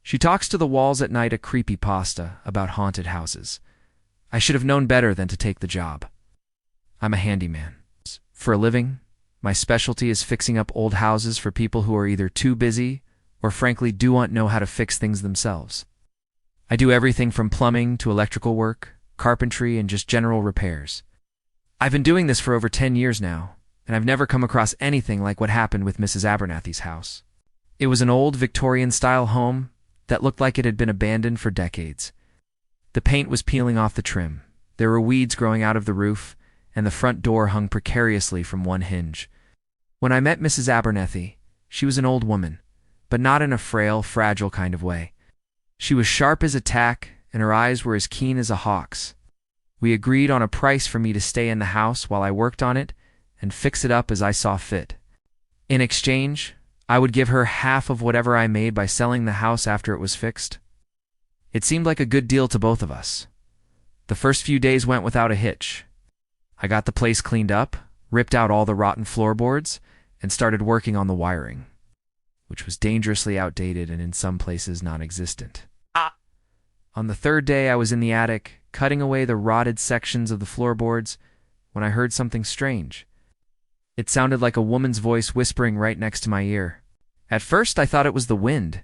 She talks to the walls at night a creepypasta about haunted houses. I should have known better than to take the job. I'm a handyman. For a living, my specialty is fixing up old houses for people who are either too busy or frankly do not know how to fix things themselves. I do everything from plumbing to electrical work, carpentry, and just general repairs. I've been doing this for over 10 years now, and I've never come across anything like what happened with Mrs. Abernathy's house. It was an old Victorian-style home that looked like it had been abandoned for decades. The paint was peeling off the trim, there were weeds growing out of the roof, and the front door hung precariously from one hinge. When I met Mrs. Abernathy, she was an old woman, but not in a frail, fragile kind of way. She was sharp as a tack, and her eyes were as keen as a hawk's. We agreed on a price for me to stay in the house while I worked on it and fix it up as I saw fit. In exchange, I would give her half of whatever I made by selling the house after it was fixed. It seemed like a good deal to both of us. The first few days went without a hitch. I got the place cleaned up, ripped out all the rotten floorboards, and started working on the wiring, which was dangerously outdated and in some places non-existent. On the third day I was in the attic, cutting away the rotted sections of the floorboards, when I heard something strange. It sounded like a woman's voice whispering right next to my ear. At first I thought it was the wind.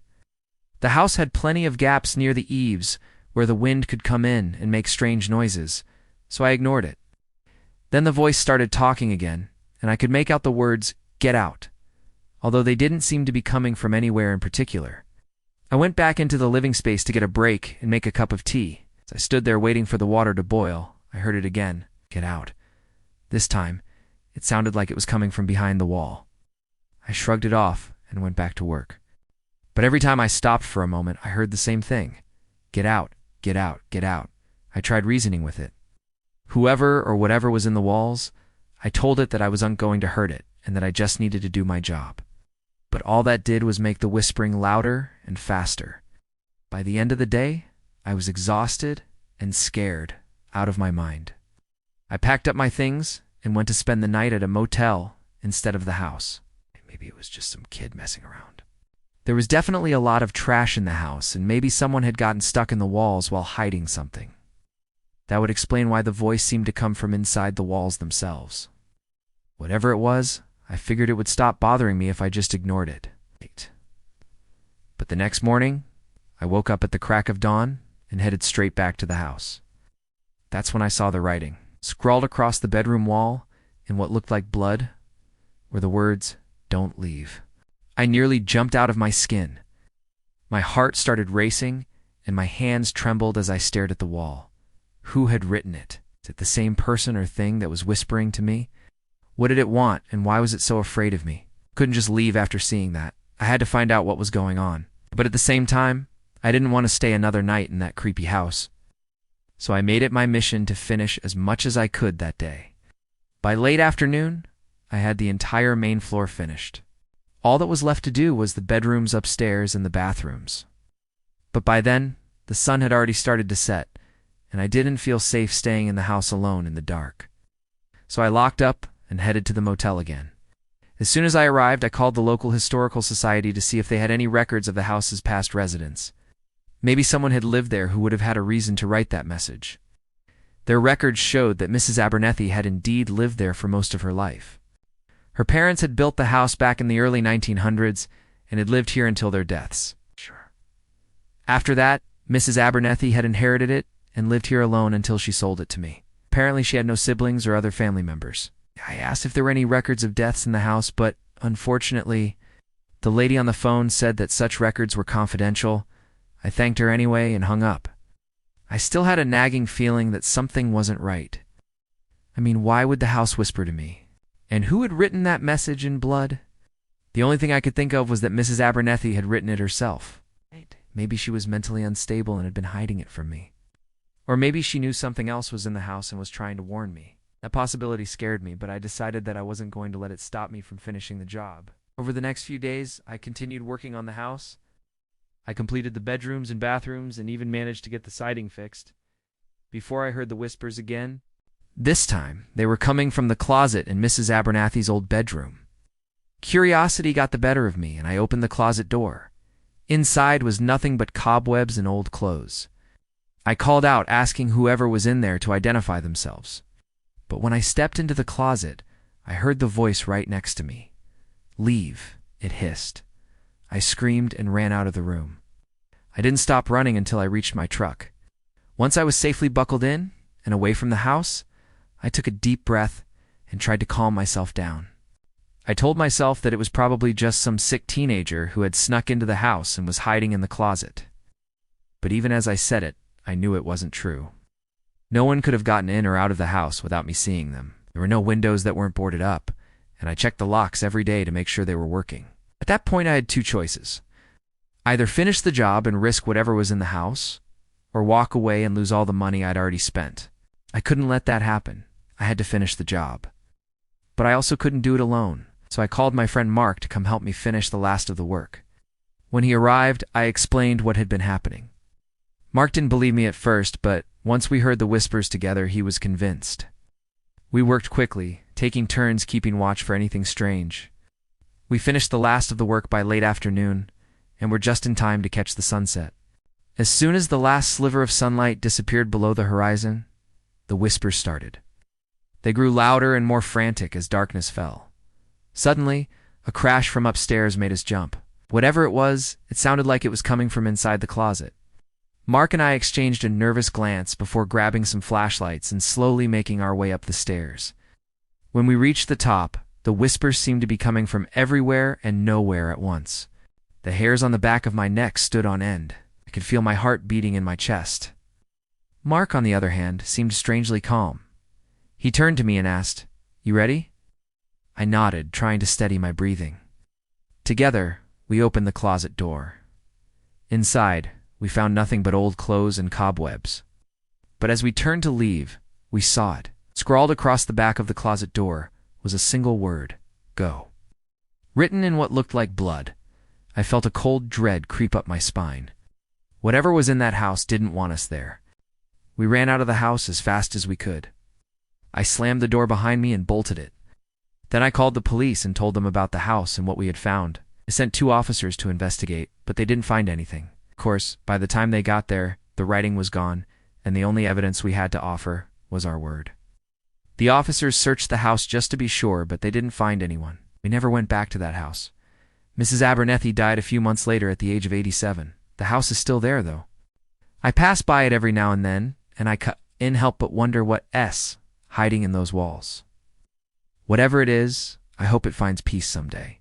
The house had plenty of gaps near the eaves where the wind could come in and make strange noises, so I ignored it. Then the voice started talking again, and I could make out the words, "Get out," although they didn't seem to be coming from anywhere in particular. I went back into the living space to get a break and make a cup of tea. As I stood there waiting for the water to boil, I heard it again, "Get out." This time, it sounded like it was coming from behind the wall. I shrugged it off and went back to work. But every time I stopped for a moment, I heard the same thing. "Get out, get out, get out." I tried reasoning with it. Whoever or whatever was in the walls, I told it that I wasn't going to hurt it and that I just needed to do my job. But all that did was make the whispering louder and faster. By the end of the day, I was exhausted and scared out of my mind. I packed up my things and went to spend the night at a motel instead of the house. Maybe it was just some kid messing around. There was definitely a lot of trash in the house, and maybe someone had gotten stuck in the walls while hiding something. That would explain why the voice seemed to come from inside the walls themselves. Whatever it was, I figured it would stop bothering me if I just ignored it. But the next morning, I woke up at the crack of dawn and headed straight back to the house. That's when I saw the writing. Scrawled across the bedroom wall, in what looked like blood, were the words, "Don't leave." I nearly jumped out of my skin. My heart started racing, and my hands trembled as I stared at the wall. Who had written it? Is it the same person or thing that was whispering to me? What did it want, and why was it so afraid of me? Couldn't just leave after seeing that. I had to find out what was going on. But at the same time, I didn't want to stay another night in that creepy house. So I made it my mission to finish as much as I could that day. By late afternoon, I had the entire main floor finished. All that was left to do was the bedrooms upstairs and the bathrooms. But by then, the sun had already started to set, and I didn't feel safe staying in the house alone in the dark. So I locked up and headed to the motel again. As soon as I arrived, I called the local historical society to see if they had any records of the house's past residents. Maybe someone had lived there who would have had a reason to write that message. Their records showed that Mrs. Abernathy had indeed lived there for most of her life. Her parents had built the house back in the early 1900s and had lived here until their deaths. After that, Mrs. Abernathy had inherited it and lived here alone until she sold it to me. Apparently she had no siblings or other family members. I asked if there were any records of deaths in the house, but unfortunately, the lady on the phone said that such records were confidential. I thanked her anyway and hung up. I still had a nagging feeling that something wasn't right. I mean, why would the house whisper to me? And who had written that message in blood? The only thing I could think of was that Mrs. Abernathy had written it herself. Maybe she was mentally unstable and had been hiding it from me. Or maybe she knew something else was in the house and was trying to warn me. That possibility scared me, but I decided that I wasn't going to let it stop me from finishing the job. Over the next few days, I continued working on the house. I completed the bedrooms and bathrooms and even managed to get the siding fixed. Before I heard the whispers again, this time they were coming from the closet in Mrs. Abernathy's old bedroom. Curiosity got the better of me, and I opened the closet door. Inside was nothing but cobwebs and old clothes. I called out, asking whoever was in there to identify themselves. But when I stepped into the closet, I heard the voice right next to me. "Leave," it hissed. I screamed and ran out of the room. I didn't stop running until I reached my truck. Once I was safely buckled in and away from the house, I took a deep breath and tried to calm myself down. I told myself that it was probably just some sick teenager who had snuck into the house and was hiding in the closet. But even as I said it, I knew it wasn't true. No one could have gotten in or out of the house without me seeing them. There were no windows that weren't boarded up, and I checked the locks every day to make sure they were working. At that point, I had two choices. Either finish the job and risk whatever was in the house, or walk away and lose all the money I'd already spent. I couldn't let that happen. I had to finish the job. But I also couldn't do it alone, so I called my friend Mark to come help me finish the last of the work. When he arrived, I explained what had been happening. Mark didn't believe me at first, but once we heard the whispers together, he was convinced. We worked quickly, taking turns keeping watch for anything strange. We finished the last of the work by late afternoon, and were just in time to catch the sunset. As soon as the last sliver of sunlight disappeared below the horizon, the whispers started. They grew louder and more frantic as darkness fell. Suddenly, a crash from upstairs made us jump. Whatever it was, it sounded like it was coming from inside the closet. Mark and I exchanged a nervous glance before grabbing some flashlights and slowly making our way up the stairs. When we reached the top, the whispers seemed to be coming from everywhere and nowhere at once. The hairs on the back of my neck stood on end. I could feel my heart beating in my chest. Mark, on the other hand, seemed strangely calm. He turned to me and asked, "You ready?" I nodded, trying to steady my breathing. Together, we opened the closet door. Inside, we found nothing but old clothes and cobwebs. But as we turned to leave, we saw it. Scrawled across the back of the closet door was a single word: "Go." Written in what looked like blood, I felt a cold dread creep up my spine. Whatever was in that house didn't want us there. We ran out of the house as fast as we could. I slammed the door behind me and bolted it. Then I called the police and told them about the house and what we had found. I sent 2 officers to investigate, but they didn't find anything. Of course, by the time they got there, the writing was gone, and the only evidence we had to offer was our word. The officers searched the house just to be sure, but they didn't find anyone. We never went back to that house. Mrs. Abernethy died a few months later at the age of 87. The house is still there, though. I pass by it every now and then, and I can't help but wonder what's hiding in those walls. Whatever it is, I hope it finds peace someday.